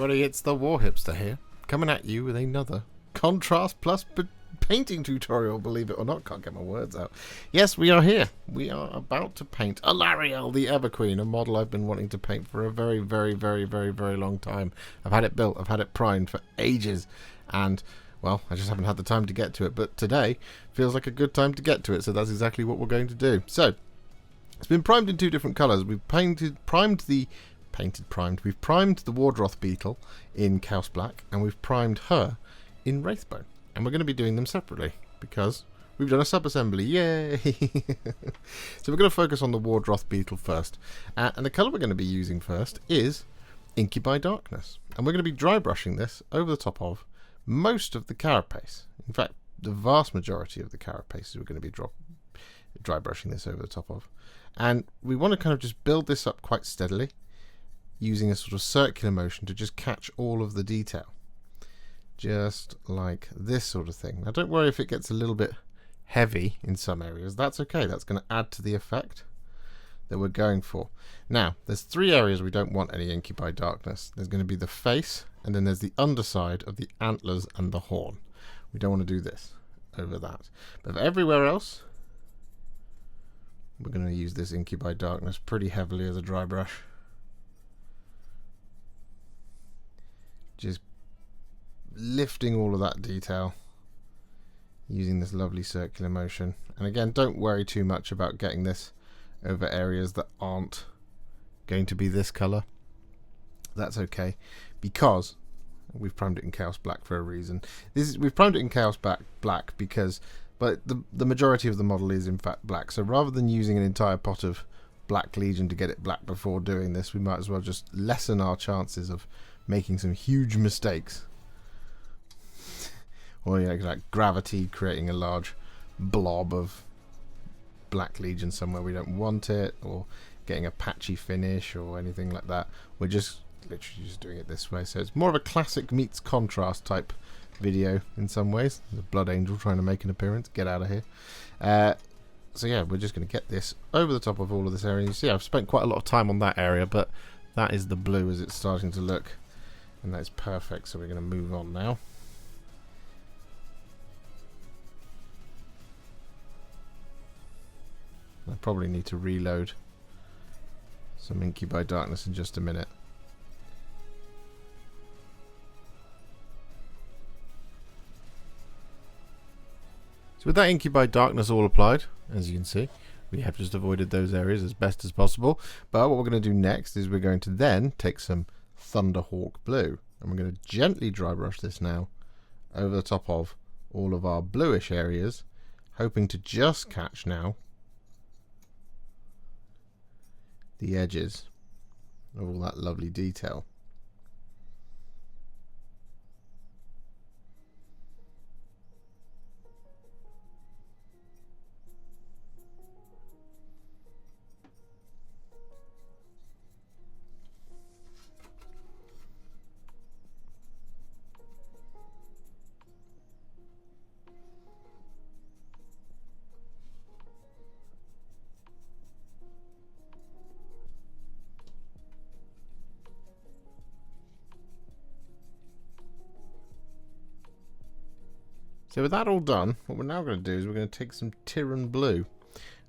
everybody, it's the War Hipster here, coming at you with another Contrast Plus painting tutorial, believe it or not. Can't get my words out. Yes, we are here. We are about to paint Alarielle the Everqueen, a model I've been wanting to paint for a very, very, very, very, very long time. I've had it built, I've had it primed for ages, and, well, I just haven't had the time to get to it, but today feels like a good time to get to it, so that's exactly what we're going to do. So, it's been primed in two different colours. We've primed the Wardroth Beetle in Chaos Black, and we've primed her in Wraithbone. And we're going to be doing them separately, because we've done a sub-assembly. Yay! So we're going to focus on the Wardroth Beetle first. And the colour we're going to be using first is Incubi Darkness. And we're going to be dry brushing this over the top of most of the carapace. In fact, the vast majority of the carapaces we're going to be dry brushing this over the top of. And we want to kind of just build this up quite steadily, using a sort of circular motion to just catch all of the detail. Just like this sort of thing. Now don't worry if it gets a little bit heavy in some areas. That's okay. That's going to add to the effect that we're going for. Now, there's three areas we don't want any Incubi Darkness. There's going to be the face, and then there's the underside of the antlers and the horn. We don't want to do this over that. But for everywhere else, we're going to use this Incubi Darkness pretty heavily as a dry brush. Just lifting all of that detail using this lovely circular motion. And again, don't worry too much about getting this over areas that aren't going to be this colour. That's okay, because we've primed it in Chaos Black for a reason. We've primed it in Chaos Black because the majority of the model is in fact black. So rather than using an entire pot of Black Legion to get it black before doing this, we might as well just lessen our chances of making some huge mistakes. Or like gravity creating a large blob of Black Legion somewhere we don't want it, or getting a patchy finish or anything like that. We're just literally just doing it this way. So it's more of a classic meets contrast type video in some ways. The Blood Angel trying to make an appearance. Get out of here. So yeah, we're just going to get this over the top of all of this area. You see, I've spent quite a lot of time on that area, but that is the blue as it's starting to look. And that is perfect, so we're going to move on now. I probably need to reload some Incubi Darkness in just a minute. So with that Incubi Darkness all applied, as you can see, we have just avoided those areas as best as possible. But what we're going to do next is we're going to then take some Thunderhawk Blue, and we're going to gently dry brush this now over the top of all of our bluish areas, hoping to just catch now the edges of all that lovely detail. So with that all done, what we're now going to do is we're going to take some Tyran Blue, and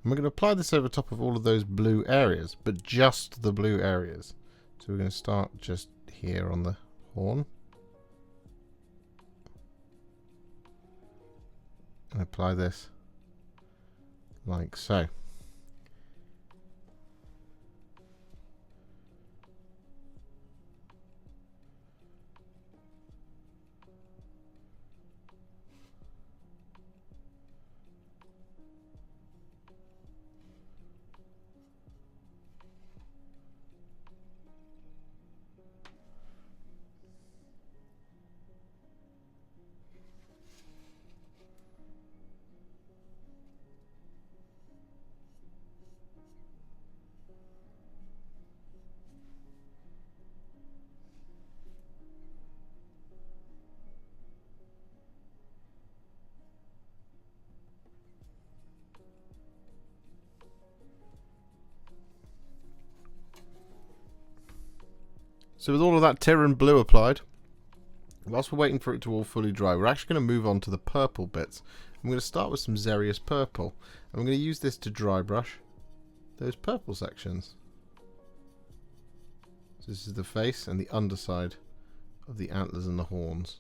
we're going to apply this over top of all of those blue areas, but just the blue areas. So we're going to start just here on the horn, and apply this like so. So with all of that Tyran Blue applied, whilst we're waiting for it to all fully dry, we're actually going to move on to the purple bits. I'm going to start with some Xereus Purple. I'm going to use this to dry brush those purple sections. So this is the face and the underside of the antlers and the horns.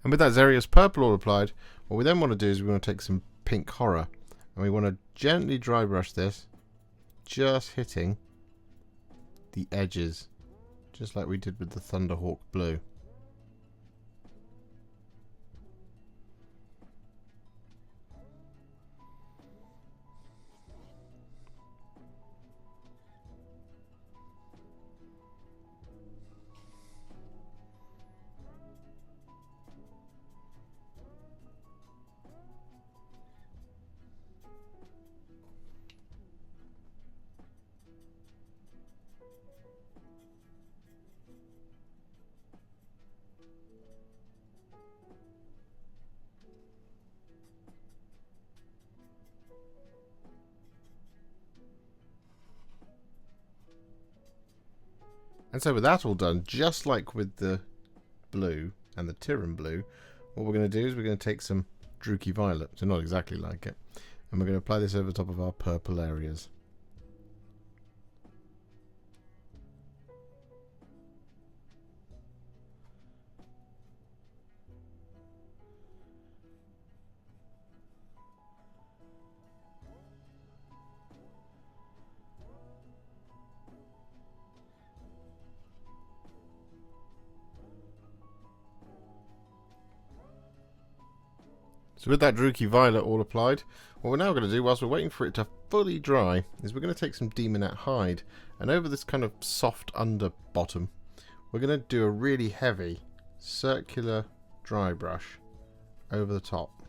And with that Xereus Purple all applied, what we then want to do is we want to take some Pink Horror and we want to gently dry brush this, just hitting the edges, just like we did with the Thunderhawk Blue. And so with that all done, just like with the blue and the Tyran Blue, what we're going to do is we're going to take some Druchii Violet, so not exactly like it, and we're going to apply this over the top of our purple areas. So with that Druchii Violet all applied, what we're now going to do, whilst we're waiting for it to fully dry, is we're going to take some Daemonette Hide, and over this kind of soft under bottom, we're going to do a really heavy circular dry brush over the top.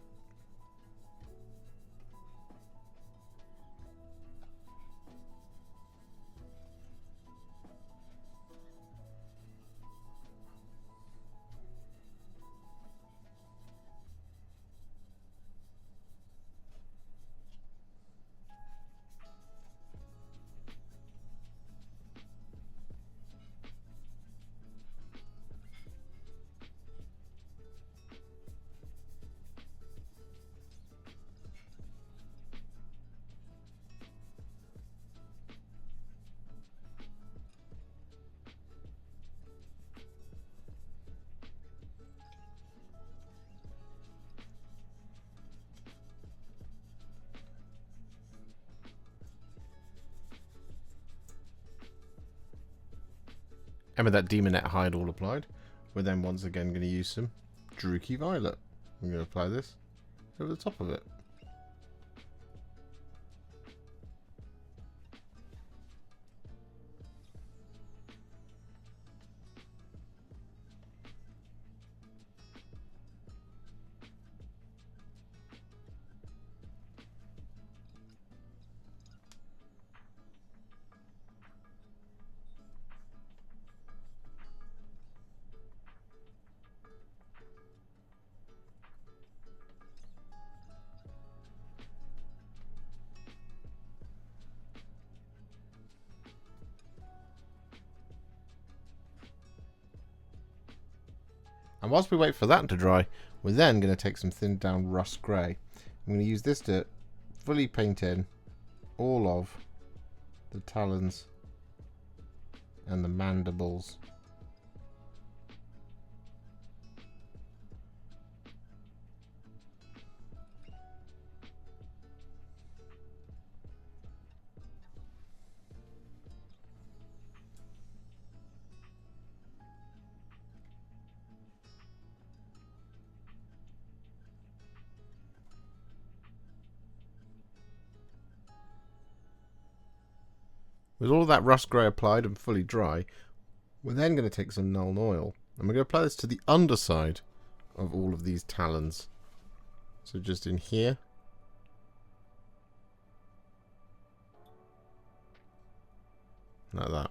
And with that Daemonette Hide all applied, we're then once again going to use some Druchii Violet. I'm going to apply this over the top of it. And whilst we wait for that to dry, we're then going to take some thinned down Russ Grey. I'm going to use this to fully paint in all of the talons and the mandibles. With all of that Russ Grey applied and fully dry, we're then going to take some Nuln Oil. And we're going to apply this to the underside of all of these talons. So just in here. Like that.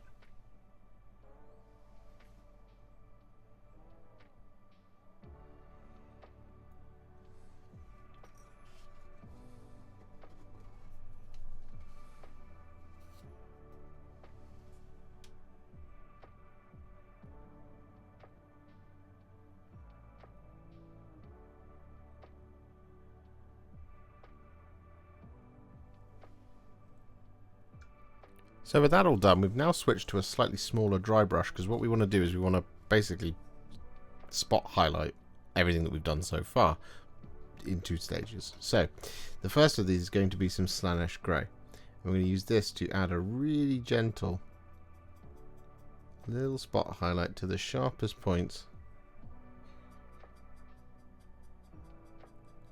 So with that all done, we've now switched to a slightly smaller dry brush, because what we want to do is we want to basically spot highlight everything that we've done so far in 2 stages. So the first of these is going to be some Slaanesh Grey. We're going to use this to add a really gentle little spot highlight to the sharpest points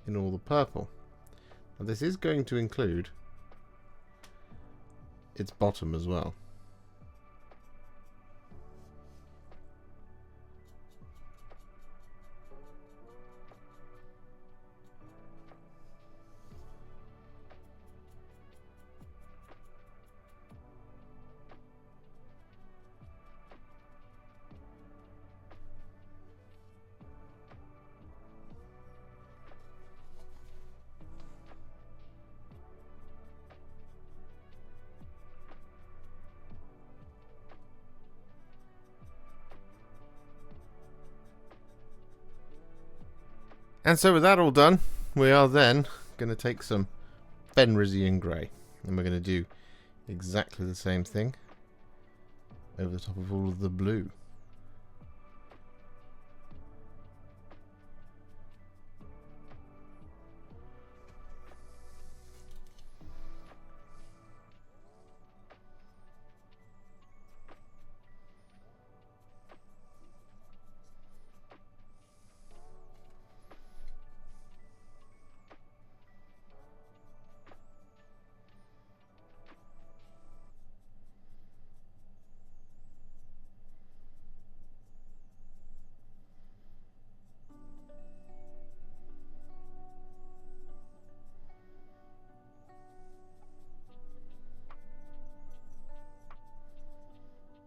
in all the purple. Now this is going to include its bottom as well. And so with that all done, we are then going to take some Fenrisian Grey, and we're going to do exactly the same thing over the top of all of the blue.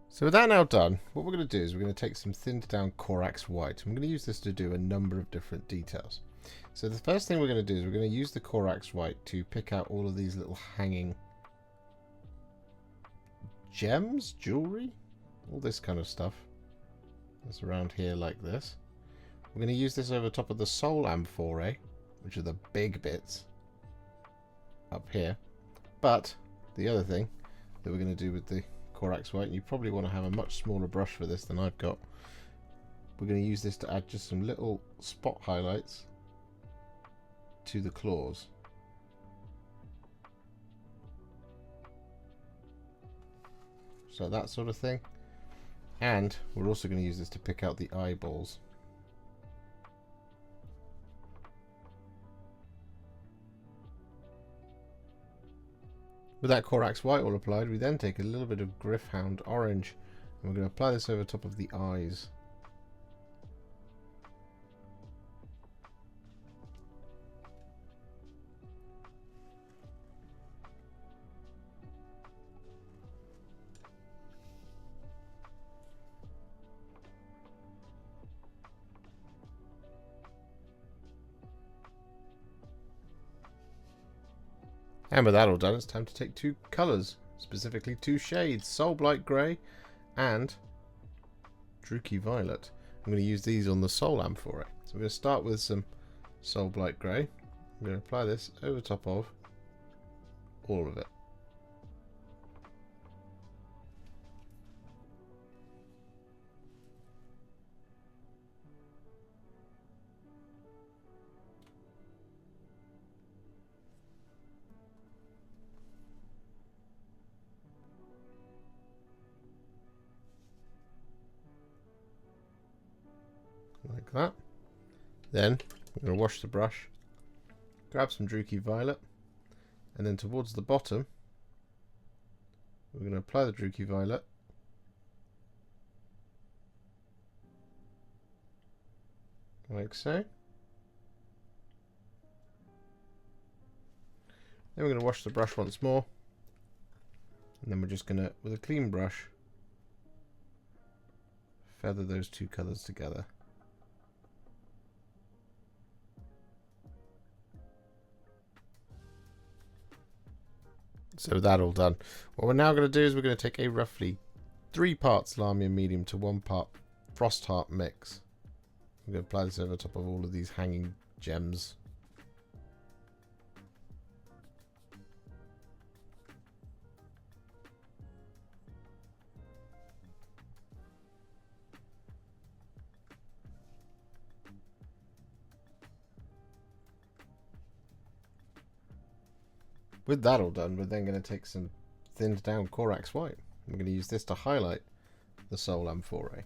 So with that now done, what we're going to do is we're going to take some thinned down Corax White. I'm going to use this to do a number of different details. So the first thing we're going to do is we're going to use the Corax White to pick out all of these little hanging gems, jewellery, all this kind of stuff that's around here like this. We're going to use this over top of the Soul Amphorae, which are the big bits up here. But the other thing that we're going to do with the Corax White, and you probably want to have a much smaller brush for this than I've got. We're going to use this to add just some little spot highlights to the claws. So that sort of thing. And we're also going to use this to pick out the eyeballs. With that Corax White all applied, we then take a little bit of Gryph-Hound Orange, and we're going to apply this over top of the eyes. And with that all done, it's time to take 2 colours, specifically 2 shades, Soulblight Grey and Druchii Violet. I'm going to use these on the Soul Amphorae. So we're going to start with some Soulblight Grey. I'm going to apply this over top of all of it. Like that. Then we're going to wash the brush, grab some Druchii Violet, and then towards the bottom we're going to apply the Druchii Violet. Like so. Then we're going to wash the brush once more. And then we're just going to, with a clean brush, feather those two colours together. So with that all done, what we're now going to do is we're going to take a roughly 3 parts Lahmian Medium to 1 part Frostheart mix. I'm going to apply this over top of all of these hanging gems. With that all done, we're then going to take some thinned down Corax White. We're going to use this to highlight the Soul Amphore.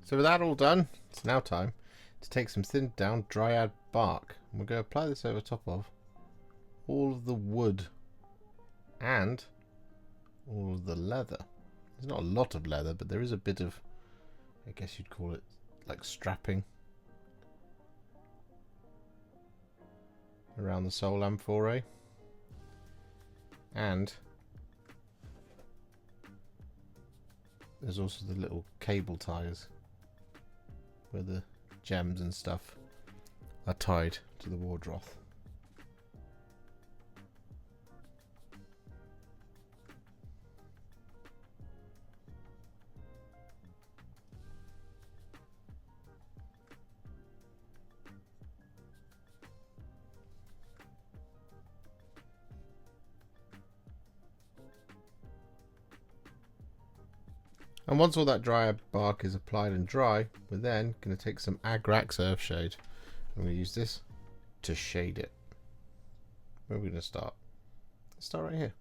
So with that all done, it's now time to take some thinned down Dryad Bark. And we're going to apply this over top of all of the wood and all of the leather. There's not a lot of leather, but there is a bit of, I guess you'd call it, like strapping around the Soul Amphore. And there's also the little cable ties where the gems and stuff are tied to the Wardroth. And once all that Dryad Bark is applied and dry, we're then going to take some Agrax Earthshade. I'm going to use this to shade it. Where are we going to start? Let's start right here.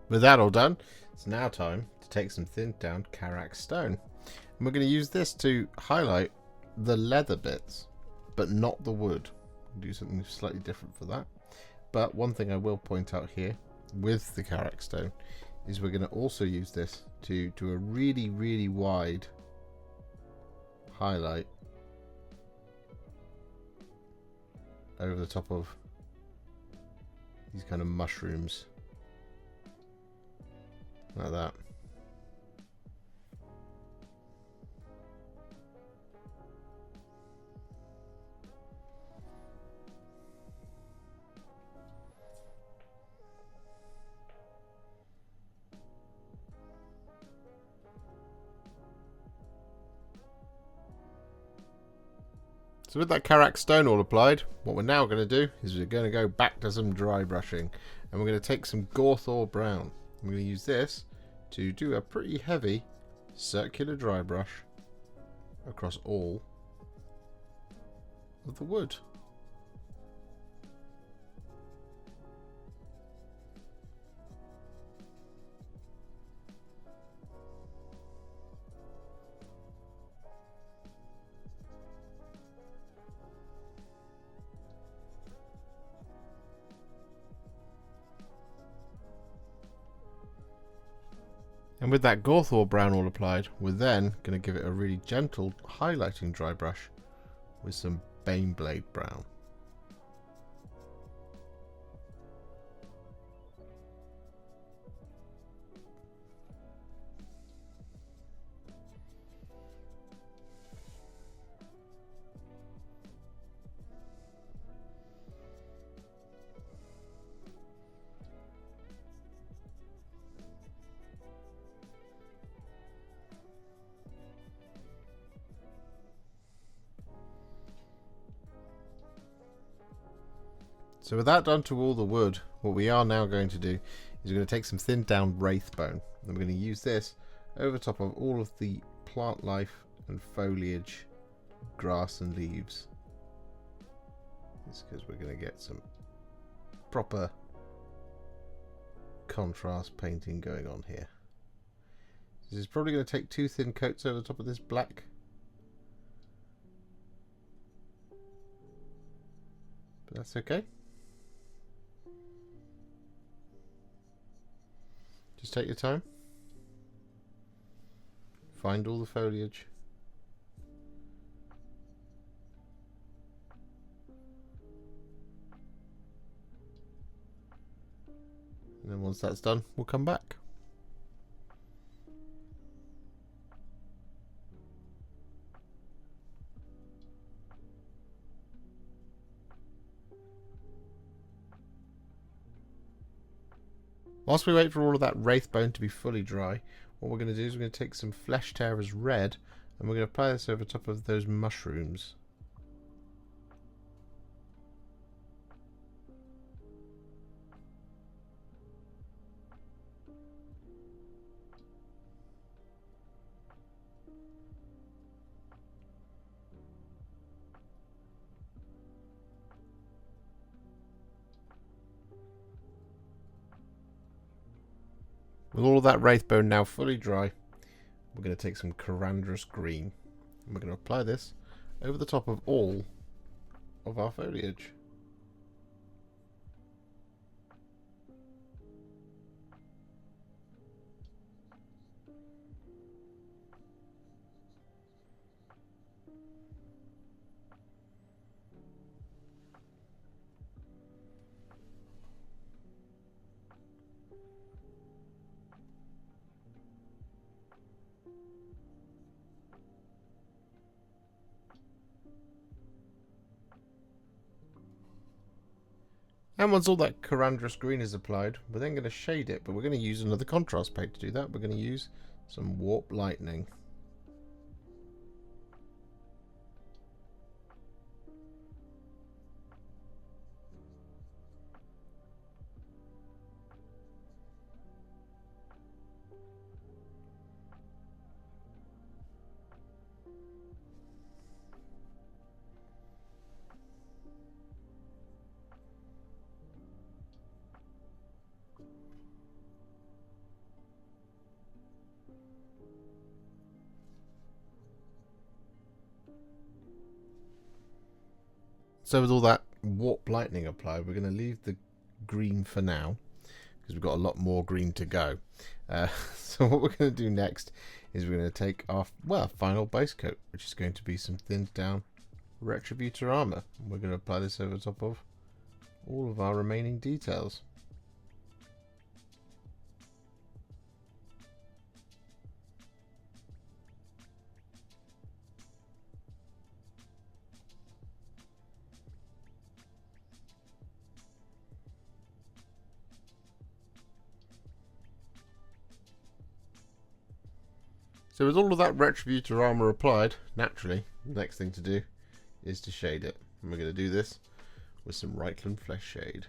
With that all done, it's now time to take some thinned down Karak Stone. And we're going to use this to highlight the leather bits, but not the wood. We'll do something slightly different for that. But one thing I will point out here with the Karak Stone is we're going to also use this to do a really, really wide highlight over the top of these kind of mushrooms. Like that. So with that Karak Stone all applied, what we're now going to do is we're going to go back to some dry brushing, and we're going to take some Gryph-Hound Brown. I'm going to use this to do a pretty heavy circular dry brush across all of the wood. And with that Gryph-Hound Brown all applied, we're then going to give it a really gentle highlighting dry brush with some Baneblade Brown. So with that done to all the wood, what we are now going to do is we're going to take some thinned down Wraithbone, and we're going to use this over top of all of the plant life and foliage, grass and leaves. It's because we're going to get some proper contrast painting going on here. This is probably going to take 2 thin coats over the top of this black. But that's okay. Just take your time. Find all the foliage. And then once that's done, we'll come back. Whilst we wait for all of that Wraithbone to be fully dry, what we're going to do is we're going to take some Flesh Tearers Red and we're going to apply this over top of those mushrooms. With all of that Wraithbone now fully dry, we're going to take some Karandras Green and we're going to apply this over the top of all of our foliage. And once all that Karandras Green is applied, we're then going to shade it, but we're going to use another contrast paint to do that. We're going to use some Warp Lightning. So with all that Warp Lightning applied, we're going to leave the green for now because we've got a lot more green to go. So what we're going to do next is we're going to take our final base coat, which is going to be some thinned down Retributor armor. We're going to apply this over top of all of our remaining details. So with all of that Retributor armor applied, naturally, the next thing to do is to shade it. And we're going to do this with some Reikland Fleshshade.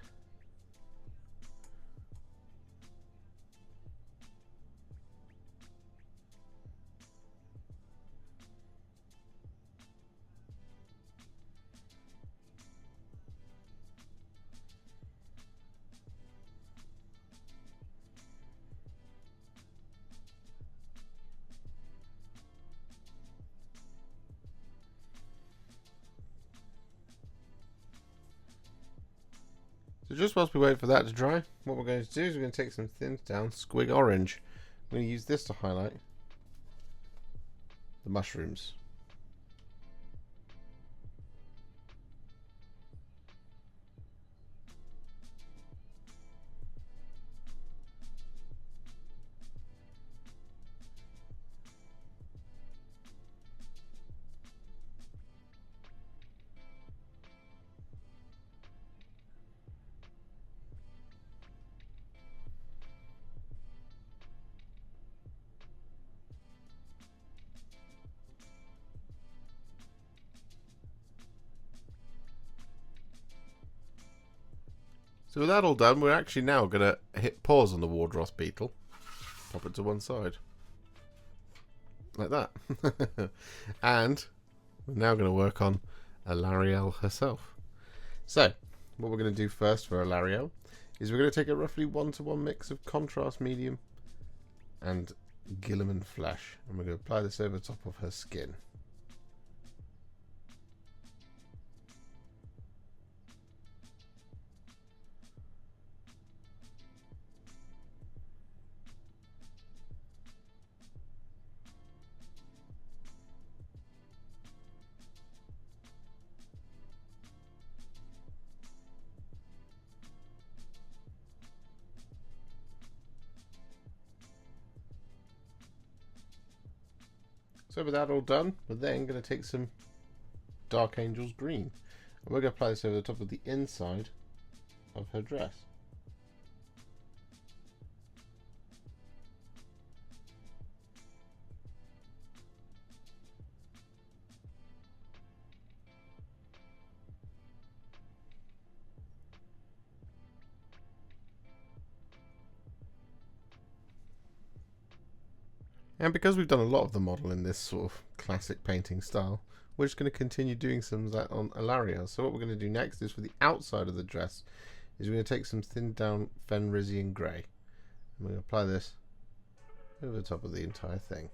So just whilst we wait for that to dry, what we're going to do is we're going to take some thinned down Squig Orange. I'm going to use this to highlight the mushrooms. So with that all done, we're actually now going to hit pause on the Wardroth Beetle. Pop it to one side. Like that. And we're now going to work on Alarielle herself. So, what we're going to do first for Alarielle is we're going to take a roughly 1-to-1 mix of Contrast Medium and Guilliman Flesh. And we're going to apply this over top of her skin. So with that all done, we're then going to take some Dark Angel's Green. And we're going to apply this over the top of the inside of her dress. And because we've done a lot of the model in this sort of classic painting style, we're just going to continue doing some of that on Alarielle. So what we're going to do next is for the outside of the dress, is we're going to take some thinned down Fenrisian Grey. And we're going to apply this over the top of the entire thing.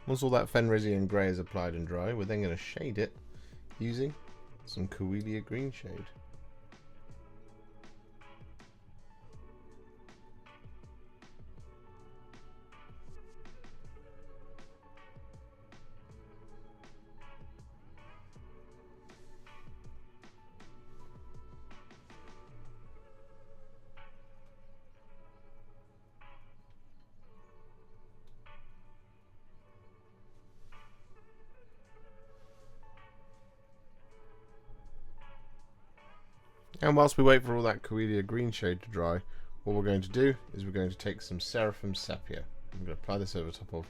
Once all that Fenrisian Grey is applied and dry, we're then going to shade it using some Coelia Greenshade. And whilst we wait for all that Coelia Greenshade to dry, what we're going to do is we're going to take some Seraphim Sepia. I'm going to apply this over top of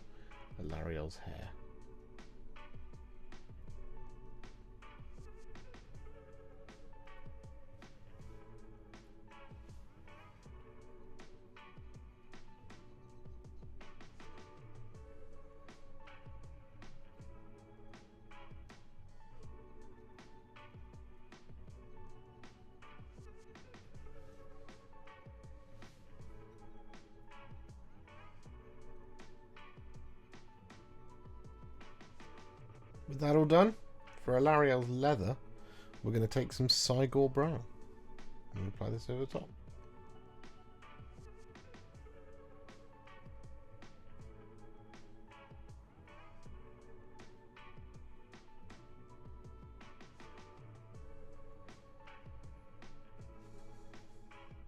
Alarielle's hair. With that all done, for Alarielle's leather, we're going to take some Cygor Brown and apply this over the top.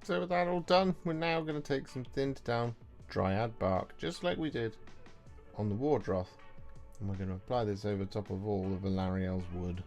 So with that all done, we're now going to take some thinned down Dryad Bark, just like we did on the Wardroth. And we're going to apply this over top of all of Alarielle's wood.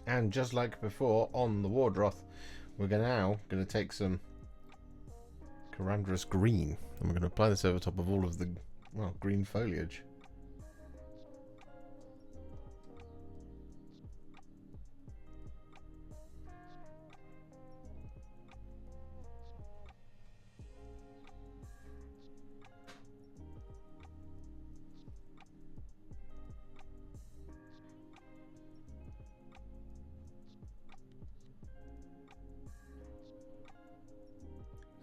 And just like before on the Wardroth, we're now going to take some Karandras Green and we're going to apply this over top of all of the, well, green foliage.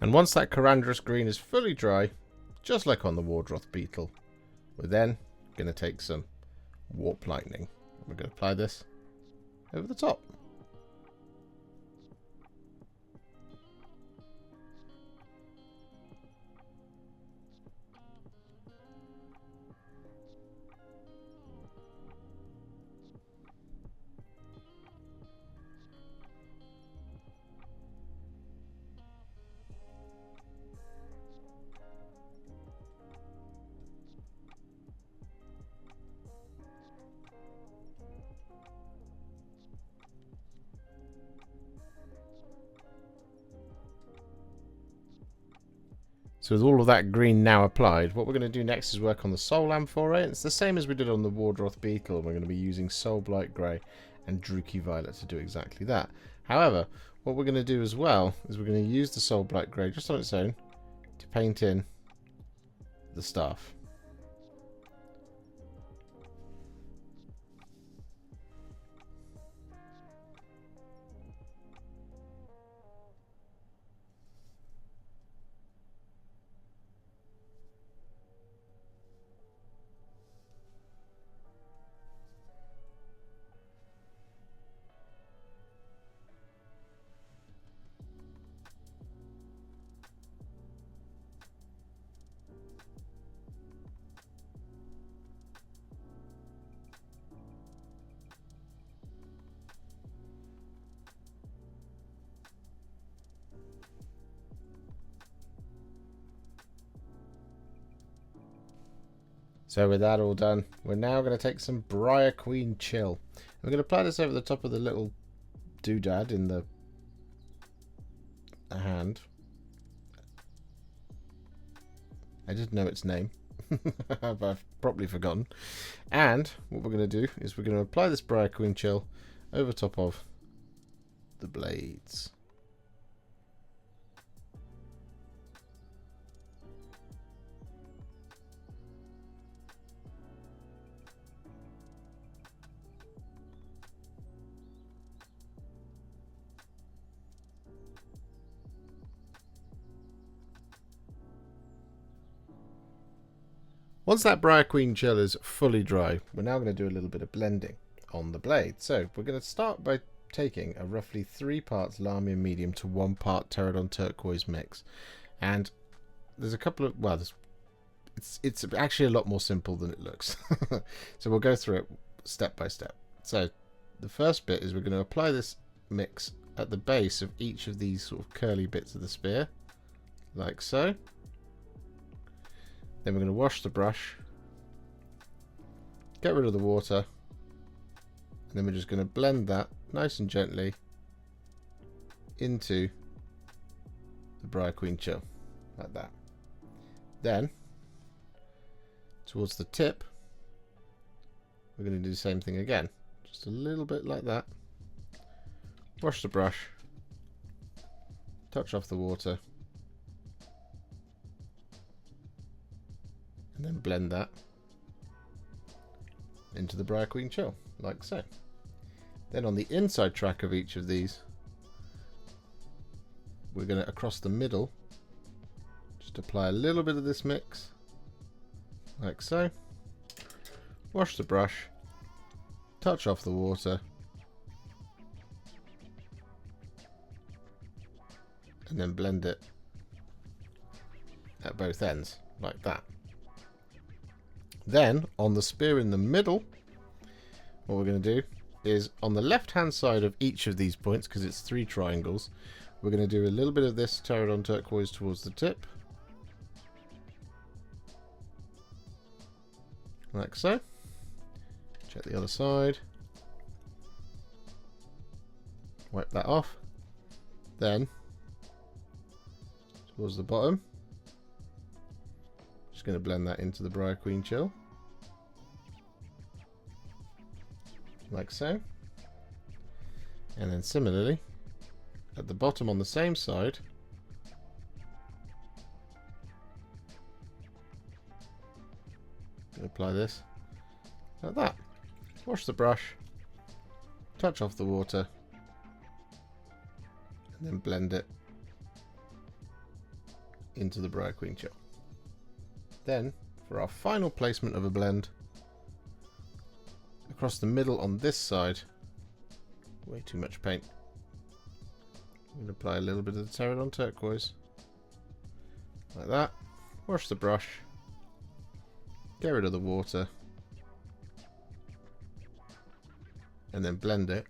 And once that Karandras Green is fully dry, just like on the Wardroth Beetle, we're then going to take some Warp Lightning. We're going to apply this over the top. So with all of that green now applied, what we're going to do next is work on the Soul Amphorae. It's the same as we did on the Wardroth Beetle. We're going to be using Soulblight Grey and Druchii Violet to do exactly that. However, what we're going to do as well is we're going to use the Soulblight Grey just on its own to paint in the staff. So with that all done, we're now going to take some Briar Queen Chill. We're going to apply this over the top of the little doodad in the hand. I didn't know its name. I've probably forgotten. And what we're going to do is we're going to apply this Briar Queen Chill over top of the blades. Once that Briar Queen Chill is fully dry, we're now going to do a little bit of blending on the blade. So we're going to start by taking a roughly 3 parts Lahmian Medium to 1 part Terradon Turquoise mix. And there's a couple of, well, it's actually a lot more simple than it looks. So we'll go through it step by step. So the first bit is we're going to apply this mix at the base of each of these sort of curly bits of the spear, like so. Then we're going to wash the brush, get rid of the water, and then we're just going to blend that nice and gently into the Briar Queen Chill, like that. Then, towards the tip, we're going to do the same thing again, just a little bit like that. Wash the brush, touch off the water, and then blend that into the Briar Queen Chill, like so. Then on the inside track of each of these, we're going to, across the middle, just apply a little bit of this mix, like so. Wash the brush, touch off the water, and then blend it at both ends, like that. Then, on the spear in the middle, what we're going to do is, on the left-hand side of each of these points, because it's 3 triangles, we're going to do a little bit of this Terradon Turquoise towards the tip, like so. Check the other side. Wipe that off. Then, towards the bottom, just going to blend that into the Briar Queen Chill, like so. And then similarly, at the bottom on the same side, apply this like that. Wash the brush, touch off the water, and then blend it into the Briar Queen shell. Then, for our final placement of a blend, across the middle on this side, way too much paint. I'm going to apply a little bit of the Terradon Turquoise, like that. Wash the brush, get rid of the water, and then blend it.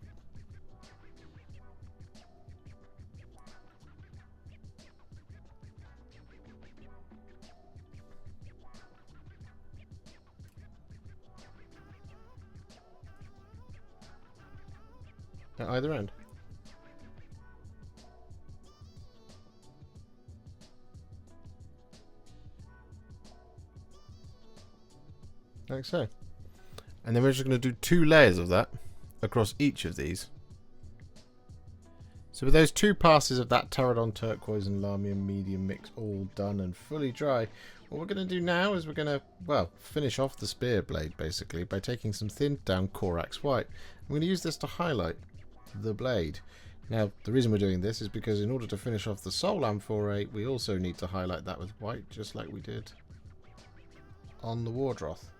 At either end. Like so. And then we're just going to do 2 layers of that across each of these. So with those 2 passes of that Terradon Turquoise and Lahmian medium mix all done and fully dry, what we're going to do now is we're going to, well, finish off the spear blade basically by taking some thinned down Corax White. I'm going to use this to highlight the blade. Now the reason we're doing this is because in order to finish off the Soul Amphorae we also need to highlight that with white, just like we did on the Wardroth.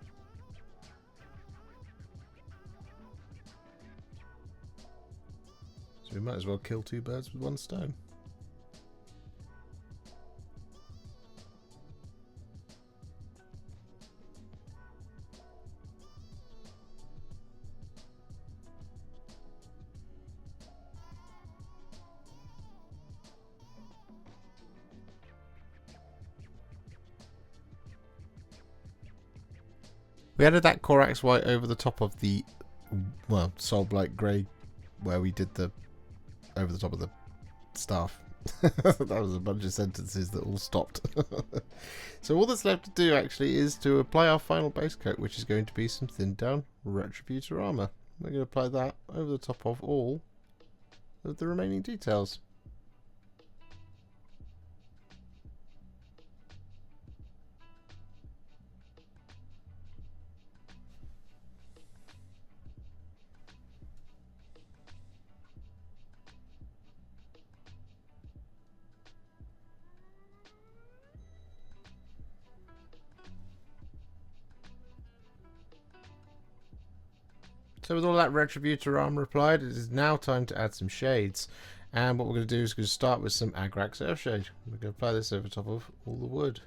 So we might as well kill 2 birds with 1 stone. We added that Corax White over the top of the, well, Soulblight Grey, where we did the, over the top of the staff. That was a bunch of sentences that all stopped. So all that's left to do actually is to apply our final base coat, which is going to be some thinned down Retributor armour. We're going to apply that over the top of all of the remaining details. So with all that Retributor armor applied, it is now time to add some shades. And what we're going to do is going to start with some Agrax Earthshade. We're going to apply this over top of all the wood.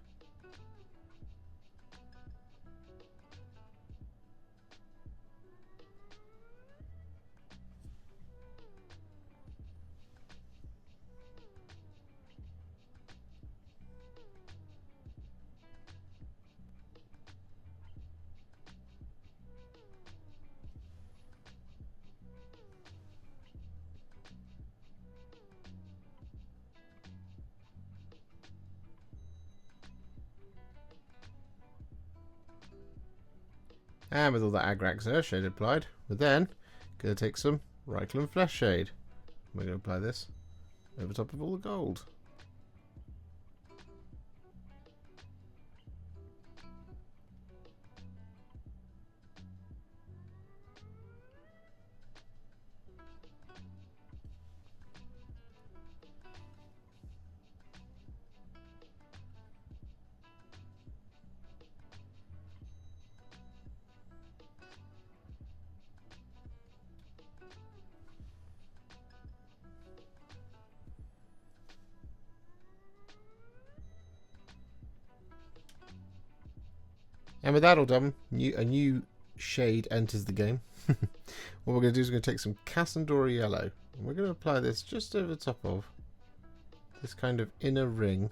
And with all that Agrax Earthshade applied, we're then going to take some Reikland Fleshshade. We're going to apply this over top of all the gold. And with that all done, a new shade enters the game. What we're going to do is we're going to take some Casandora Yellow. And we're going to apply this just over the top of this kind of inner ring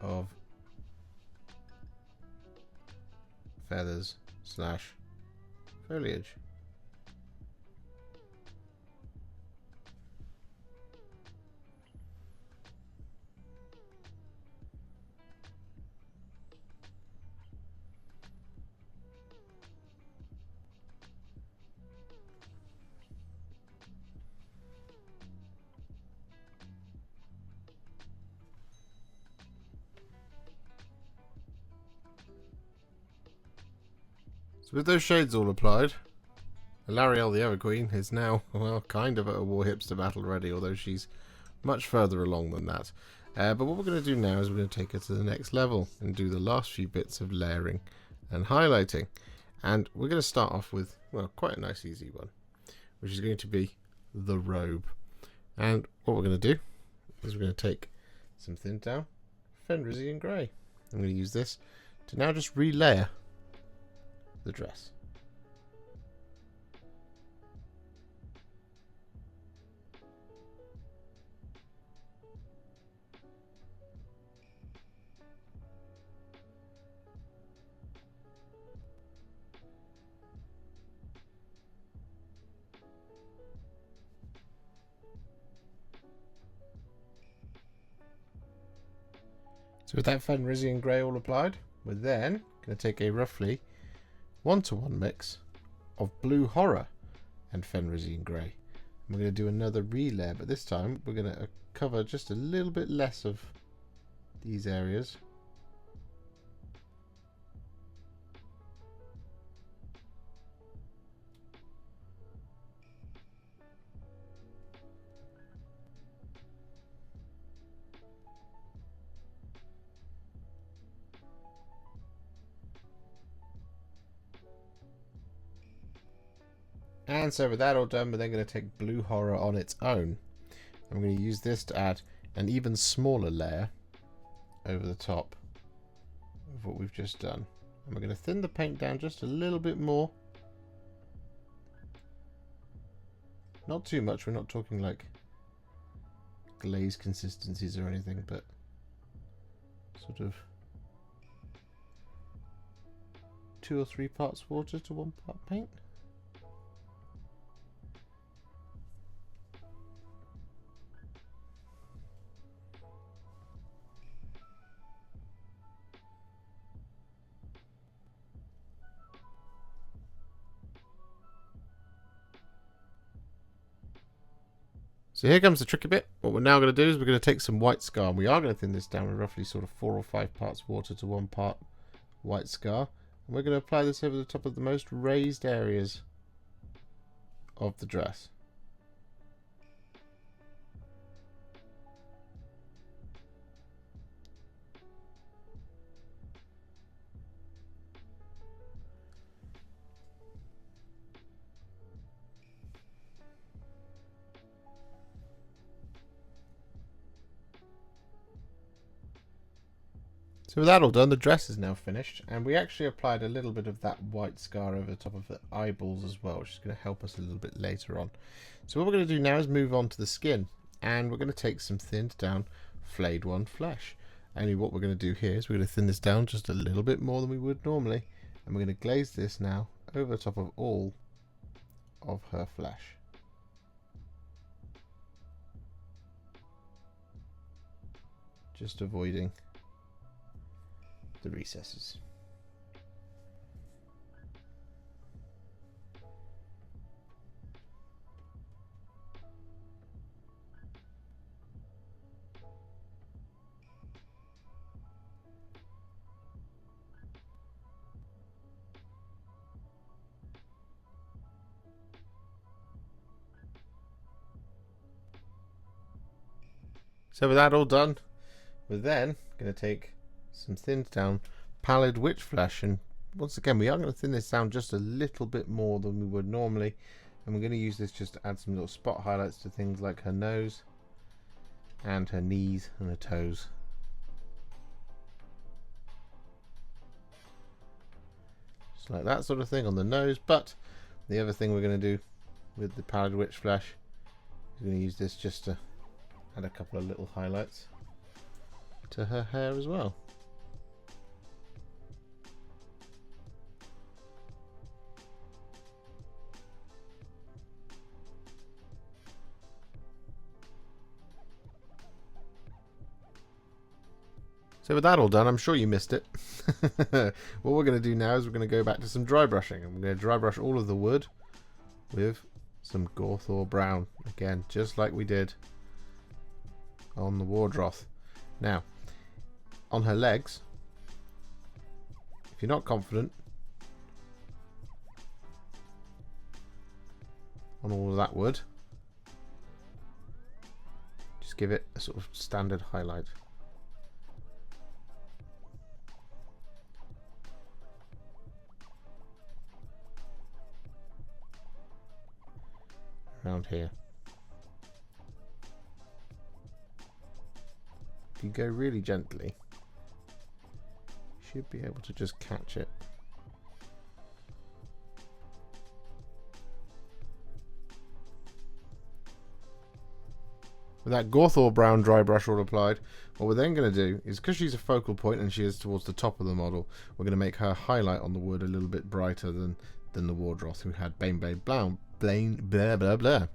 of feathers / foliage. So with those shades all applied, Alarielle the Everqueen is now, well, kind of at a war hipster battle already, although she's much further along than that. But what we're going to do now is we're going to take her to the next level and do the last few bits of layering and highlighting. And we're going to start off with, well, quite a nice easy one, which is going to be the robe. And what we're going to do is we're going to take some thinned down Fenrisian Grey. I'm going to use this to now just relayer the dress. So with that Fenrisian Grey all applied, we're then going to take a roughly 1-to-1 mix of Blue Horror and Fenrisian Grey. And we're going to do another relayer, but this time we're going to cover just a little bit less of these areas. And so with that all done, we're then going to take Blue Horror on its own. I'm going to use this to add an even smaller layer over the top of what we've just done. And we're going to thin the paint down just a little bit more. Not too much, we're not talking like glaze consistencies or anything, but sort of 2 or 3 parts water to 1 part paint. So here comes the tricky bit. What we're now going to do is we're going to take some white scar, and we are going to thin this down with roughly sort of 4 or 5 parts water to 1 part white scar. And we're going to apply this over the top of the most raised areas of the dress. So with that all done, the dress is now finished, and we actually applied a little bit of that white scar over the top of the eyeballs as well, which is going to help us a little bit later on. So what we're going to do now is move on to the skin, and we're going to take some thinned down Flayed One Flesh. Only what we're going to do here is we're going to thin this down just a little bit more than we would normally, and we're going to glaze this now over the top of all of her flesh. Just avoiding the recesses. So with that all done, we're then going to take some thinned down Pallid Witch Flesh, and once again we are going to thin this down just a little bit more than we would normally, and we're going to use this just to add some little spot highlights to things like her nose and her knees and her toes. Just like that sort of thing on the nose. But the other thing we're going to do with the Pallid Witch Flesh is going to use this just to add a couple of little highlights to her hair as well. So with that all done, I'm sure you missed it. What we're going to do now is we're going to go back to some dry brushing, and we're going to dry brush all of the wood with some Gryph-Hound Brown, again just like we did on the Wardroth. Now on her legs, if you're not confident on all of that wood, just give it a sort of standard highlight. around here. If you go really gently, you should be able to just catch it. With that Gawthor Brown dry brush all applied, what we're then going to do is, because she's a focal point and she is towards the top of the model, we're going to make her highlight on the wood a little bit brighter than the Wardroth, who had Bane Brown, blah blah blah.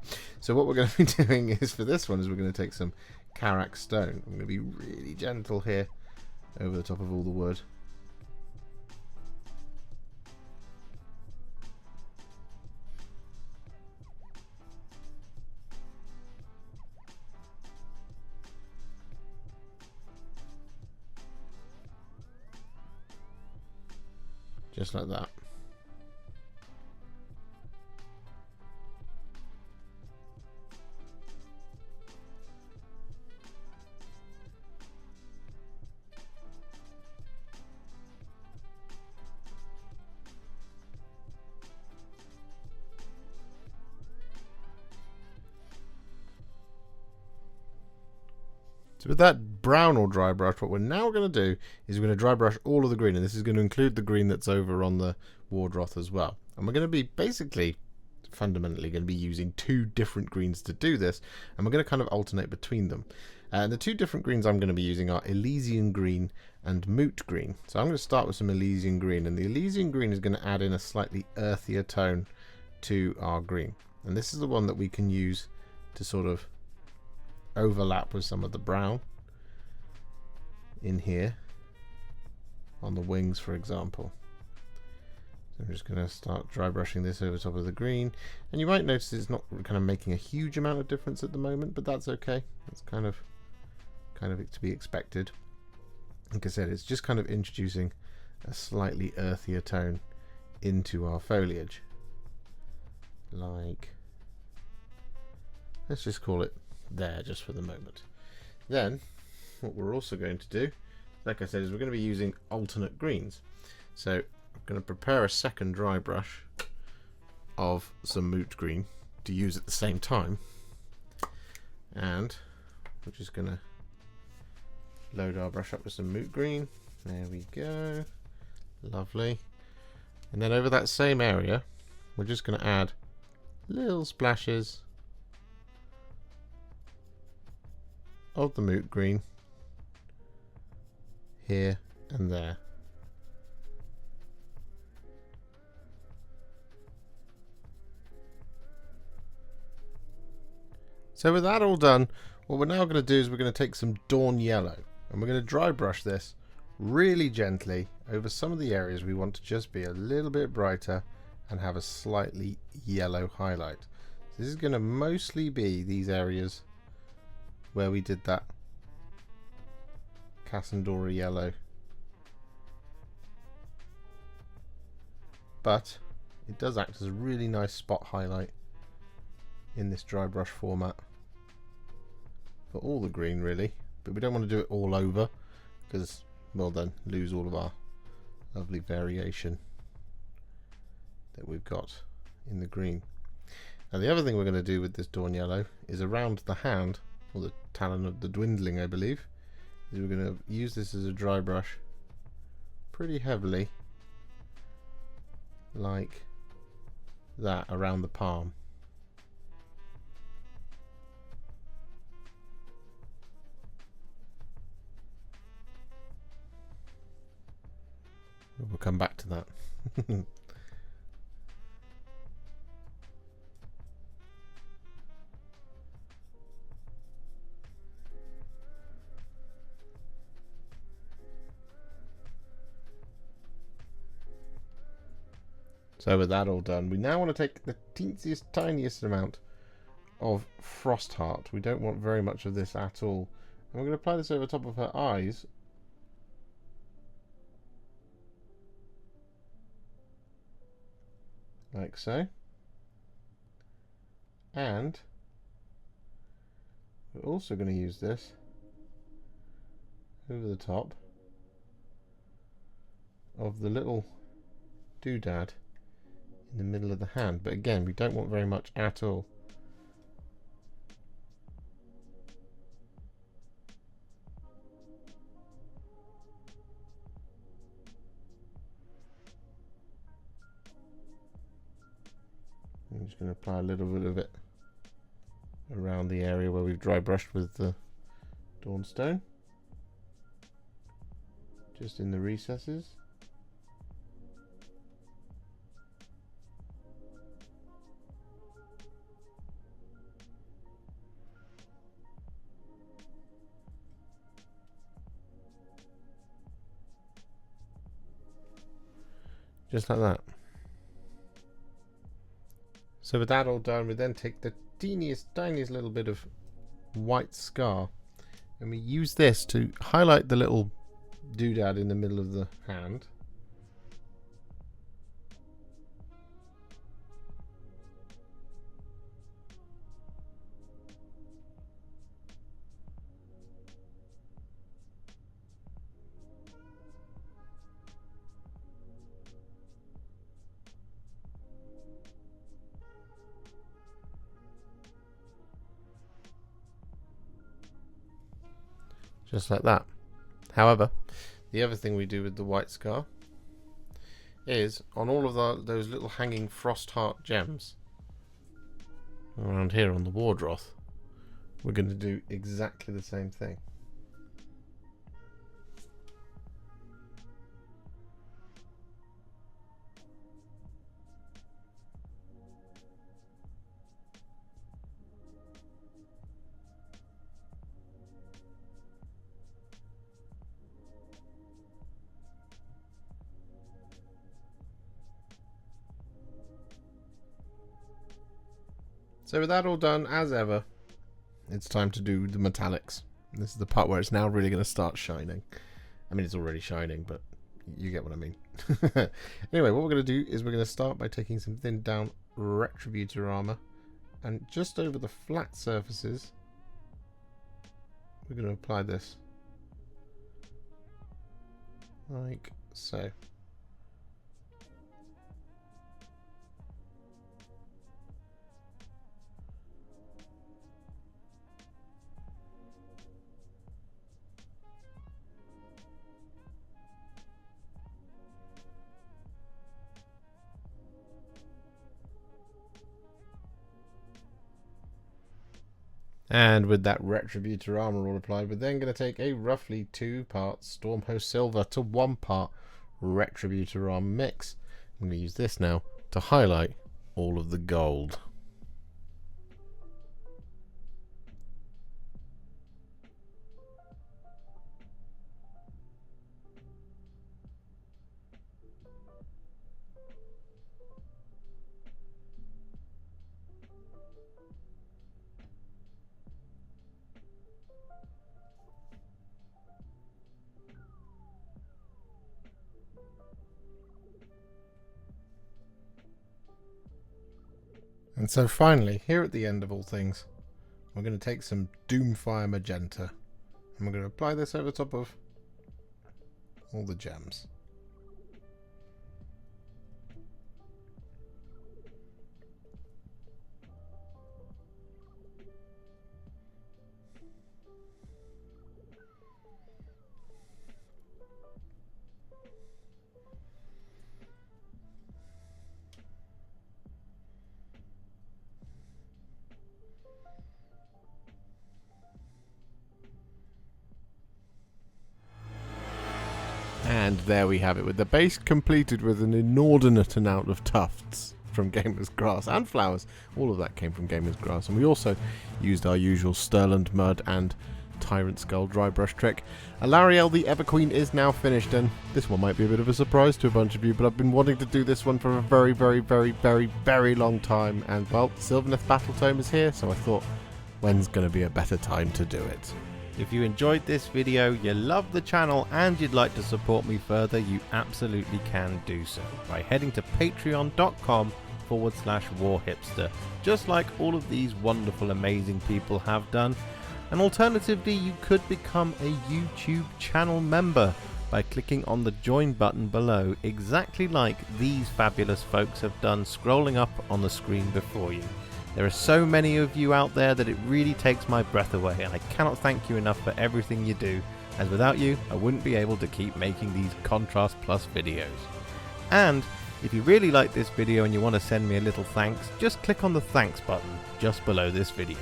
So what we're going to be doing is, for this one, is we're going to take some Karak Stone. I'm going to be really gentle here over the top of all the wood. Just like that. So with that brown or dry brush, what we're now going to do is we're going to dry brush all of the green, and this is going to include the green that's over on the Wardroth as well. And we're going to be basically, fundamentally, going to be using two different greens to do this, and we're going to kind of alternate between them. And the two different greens I'm going to be using are Elysian Green and Moot Green. So I'm going to start with some Elysian Green, and the Elysian Green is going to add in a slightly earthier tone to our green. And this is the one that we can use to sort of overlap with some of the brown in here on the wings, for example. So I'm just going to start dry brushing this over top of the green, and you might notice it's not kind of making a huge amount of difference at the moment, but that's okay. It's kind of to be expected. Like I said, it's just kind of introducing a slightly earthier tone into our foliage, like, let's just call it there just for the moment. Then what we're also going to do, like I said, is we're going to be using alternate greens. So I'm going to prepare a second dry brush of some Moot Green to use at the same time, and we're just going to load our brush up with some Moot Green. There we go, lovely. And then over that same area we're just going to add little splashes of the Moot Green here and there. So with that all done, what we're now going to do is we're going to take some Dawn Yellow, and we're going to dry brush this really gently over some of the areas we want to just be a little bit brighter and have a slightly yellow highlight. So this is going to mostly be these areas where we did that Casandora Yellow, but it does act as a really nice spot highlight in this dry brush format for all the green, really. But we don't want to do it all over, because we'll then lose all of our lovely variation that we've got in the green. Now the other thing we're going to do with this Dawn Yellow is around the hand, or the talon of the Dwindling, I believe, is we're going to use this as a dry brush pretty heavily, like that, around the palm. We'll come back to that. So with that all done, we now want to take the teensiest, tiniest amount of Frostheart. We don't want very much of this at all. And we're going to apply this over top of her eyes. Like so. And we're also going to use this over the top of the little doodad in the middle of the hand, but again we don't want very much at all. I'm just going to apply a little bit of it around the area where we've dry brushed with the Dawnstone. Just in the recesses. Just like that. So with that all done, we then take the tiniest little bit of white scar and we use this to highlight the little doodad in the middle of the hand. Just like that. However, the other thing we do with the white scar is on all of those little hanging Frostheart gems around here on the Wardroth, we're going to do exactly the same thing. So with that all done, as ever, it's time to do the metallics. This is the part where it's now really going to start shining. I mean, it's already shining, but you get what I mean. Anyway, what we're going to do is we're going to start by taking some thin down Retributor armor, and just over the flat surfaces, we're going to apply this. Like so. And with that Retributor armor all applied, we're then going to take a roughly 2 parts Stormhost Silver to 1 part Retributor armor mix. I'm going to use this now to highlight all of the gold. And so finally, here at the end of all things, we're going to take some Doomfire Magenta and we're going to apply this over top of all the gems. And there we have it, with the base completed with an inordinate amount of tufts from Gamer's Grass and flowers. All of that came from Gamer's Grass. And we also used our usual Stirland Mud and Tyrant Skull dry brush trick. Alarielle the Everqueen is now finished, and this one might be a bit of a surprise to a bunch of you, but I've been wanting to do this one for a very, very, very, very, very long time. And well, Sylvaneth Battletome is here, so I thought, when's going to be a better time to do it? If you enjoyed this video, you love the channel and you'd like to support me further, you absolutely can do so by heading to patreon.com/warhipster, just like all of these wonderful, amazing people have done. And alternatively, you could become a YouTube channel member by clicking on the join button below, exactly like these fabulous folks have done, scrolling up on the screen before you. There are so many of you out there that it really takes my breath away, and I cannot thank you enough for everything you do, as without you I wouldn't be able to keep making these Contrast Plus videos. And If you really like this video and you want to send me a little thanks, just click on the thanks button just below this video.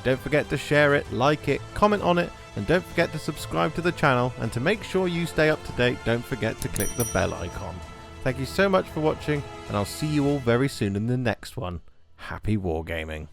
Don't forget to share it, like it, comment on it, and don't forget to subscribe to the channel, and to make sure you stay up to date, don't forget to click the bell icon. Thank you so much for watching, and I'll see you all very soon in the next one. Happy wargaming.